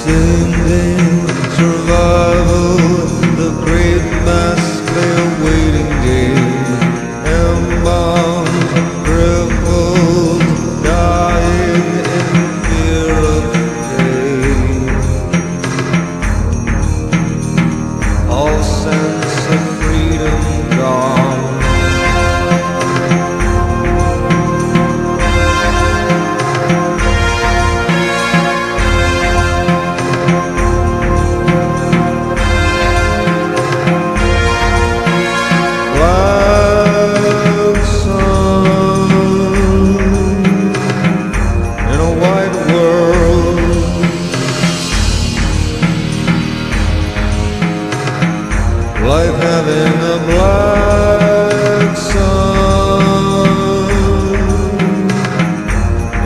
Ascending survival, the great mass lay awaiting day. Embalmed, crippled, dying in fear of pain. All sense of freedom gone. Life having a black sun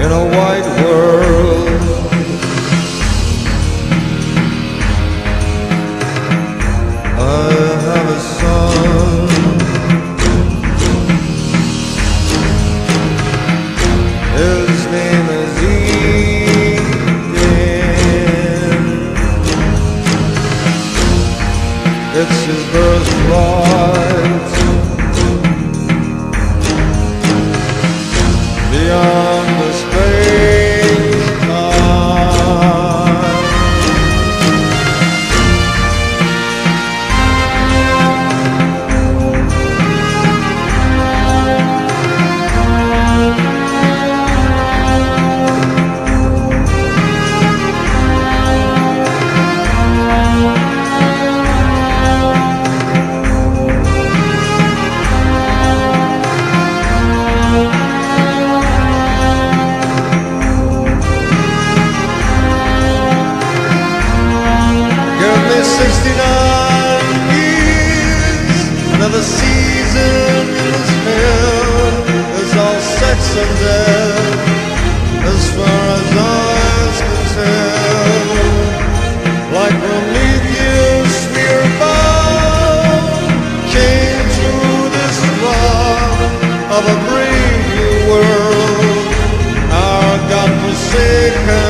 in a white world. I have a son. His name is Eden. It's his birthright. Beyond the space-time. Give me 69 years, another season is hell. It's all sex and death, as far as eyes can tell. Like Prometheus, we're bound, came to this rock of a brave new world, our God-forsaken